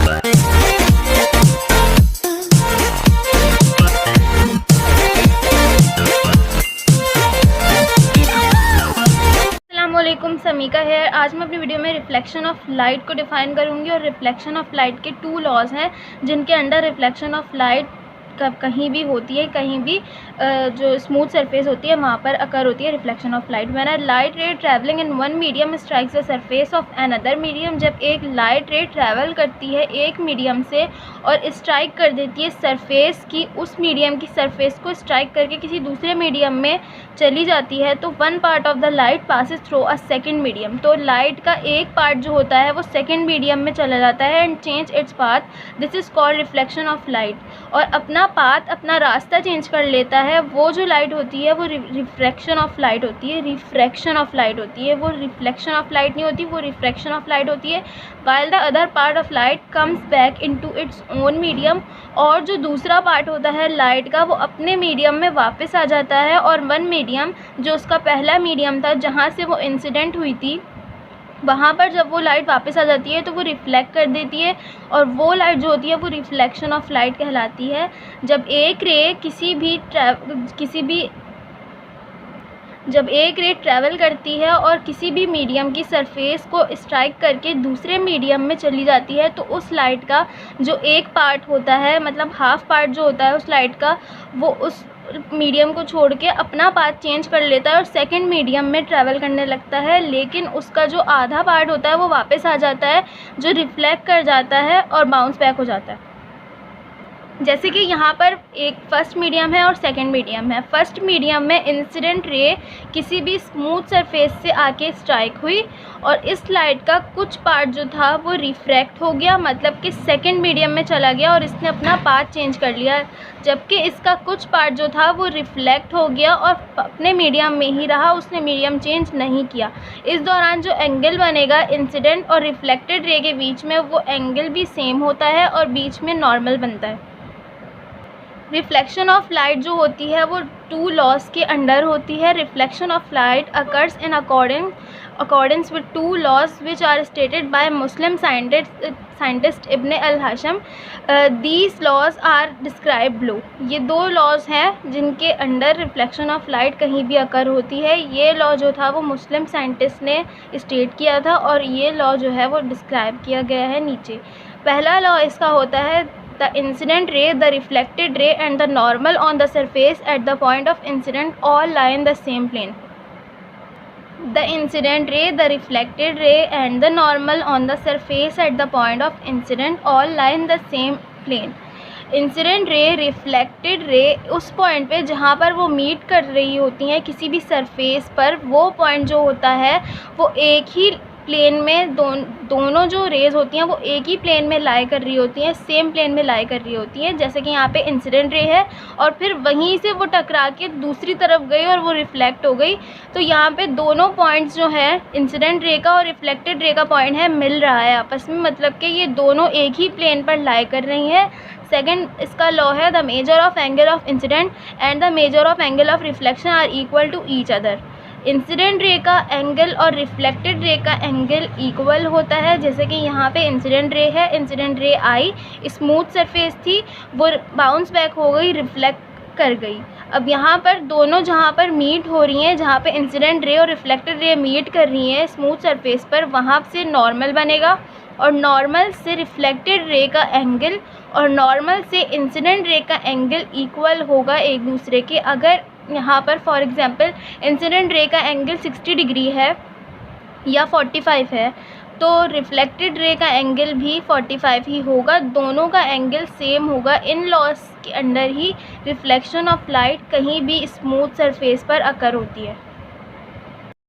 अस्सलामुअलैकुम, समीका है। आज मैं अपनी वीडियो में रिफ्लेक्शन ऑफ लाइट को डिफ़ाइन करूंगी और रिफ्लेक्शन ऑफ लाइट के 2 लॉज हैं जिनके अंडर रिफ्लेक्शन ऑफ लाइट कहीं भी होती है, कहीं भी जो स्मूथ सरफेस होती है वहाँ पर अकर होती है reflection of light. When a light रे travelling in one medium strikes the surface of another medium, जब एक लाइट रे ट्रैवल करती है एक मीडियम से और स्ट्राइक कर देती है सरफेस की, उस मीडियम की सरफेस को स्ट्राइक करके किसी दूसरे मीडियम में चली जाती है, तो one part of the light passes through a second medium. तो लाइट का एक पार्ट जो होता है वो सेकेंड मीडियम में चला जाता है and change its path, this is called reflection of light. और अपना पाथ, अपना रास्ता चेंज कर लेता है, वो जो लाइट होती है वो रिफ्रैक्शन ऑफ लाइट होती है, रिफ्रैक्शन ऑफ लाइट होती है। वो रिफ्लेक्शन ऑफ लाइट नहीं होती, वो रिफ्रैक्शन ऑफ लाइट होती है। While the other part of light comes back into its own medium, और जो दूसरा पार्ट होता है लाइट का वो अपने मीडियम में वापस आ जाता है और वन मीडियम जो उसका पहला मीडियम था जहाँ से वो इंसिडेंट हुई थी, वहाँ पर जब वो लाइट वापस आ जाती है तो वो रिफ़्लेक्ट कर देती है, और वो लाइट जो होती है वो रिफ्लेक्शन ऑफ लाइट कहलाती है। जब एक रे ट्रैवल करती है और किसी भी मीडियम की सरफेस को स्ट्राइक करके दूसरे मीडियम में चली जाती है, तो उस लाइट का जो एक पार्ट होता है, मतलब हाफ पार्ट जो होता है उस लाइट का, वो उस मीडियम को छोड़ के अपना पाथ चेंज कर लेता है और सेकंड मीडियम में ट्रैवल करने लगता है। लेकिन उसका जो आधा पार्ट होता है वो वापस आ जाता है, जो रिफ्लेक्ट कर जाता है और बाउंस बैक हो जाता है। जैसे कि यहाँ पर एक फर्स्ट मीडियम है और सेकंड मीडियम है। फर्स्ट मीडियम में इंसिडेंट रे किसी भी स्मूथ सरफेस से आके स्ट्राइक हुई और इस लाइट का कुछ पार्ट जो था वो रिफ्रैक्ट हो गया, मतलब कि सेकंड मीडियम में चला गया और इसने अपना पाथ चेंज कर लिया, जबकि इसका कुछ पार्ट जो था वो रिफ्लेक्ट हो गया और अपने मीडियम में ही रहा, उसने मीडियम चेंज नहीं किया। इस दौरान जो एंगल बनेगा इंसिडेंट और रिफ्लेक्टेड रे के बीच में, वो एंगल भी सेम होता है और बीच में नॉर्मल बनता है। रिफ्लेक्शन ऑफ लाइट जो होती है वो 2 लॉज के अंडर होती है। Reflection of light occurs in accordance with 2 laws which are stated by Muslim scientist Ibn al Haytham. These laws are describe below. ये 2 लॉज हैं जिनके अंडर रिफ्लेक्शन ऑफ लाइट कहीं भी अकर होती है। ये लॉ जो था वो मुस्लिम साइंटिस्ट ने स्टेट किया था और ये लॉ जो है वो डिस्क्राइब किया गया है नीचे। पहला लॉ इसका होता है, the incident ray, the reflected ray and the normal on the surface at the point of incident all lie in the same plane. The incident ray, the reflected ray and the normal on the surface at the point of incident all lie in the same plane. Incident ray, reflected ray उस point पे जहाँ पर वो meet कर रही होती हैं किसी भी सरफेस पर, वो पॉइंट जो होता है वो एक ही प्लेन में दोनों जो रेज़ होती हैं वो एक ही प्लेन में लाई कर रही होती हैं, सेम प्लेन में लाई कर रही होती हैं। जैसे कि यहाँ पे इंसिडेंट रे है और फिर वहीं से वो टकरा के दूसरी तरफ गई और वो रिफ़्लेक्ट हो गई, तो यहाँ पे दोनों पॉइंट्स जो है इंसिडेंट रे का और रिफ्लेक्टेड रे का पॉइंट है मिल रहा है आपस में, मतलब कि ये दोनों एक ही प्लेन पर लाई कर रही हैं। सेकेंड इसका लॉ है, the measure of angle of incident and the measure of angle of reflection are equal to each other. Incident ray का एंगल और रिफ्लेक्टेड रे का एंगल इक्वल होता है। जैसे कि यहाँ पे इंसिडेंट रे है, इंसिडेंट रे आई, स्मूथ सरफेस थी, वो बाउंस बैक हो गई, रिफ्लेक्ट कर गई। अब यहाँ पर दोनों जहाँ पर मीट हो रही हैं, जहाँ पे इंसिडेंट रे और रिफ्लेक्टेड रे मीट कर रही हैं स्मूथ सरफेस पर, वहाँ से नॉर्मल बनेगा और नॉर्मल से रिफ्लेक्टेड रे का एंगल और नॉर्मल से इंसिडेंट रे का एंगल इक्वल होगा एक दूसरे के। अगर यहाँ पर फॉर एग्ज़ाम्पल इंसिडेंट रे का एंगल 60 डिग्री है या 45 है, तो रिफ्लेक्टेड रे का एंगल भी 45 ही होगा, दोनों का एंगल सेम होगा। इन लॉस के under he reflection of light कहीं भी स्मूथ सरफेस पर अकर होती है।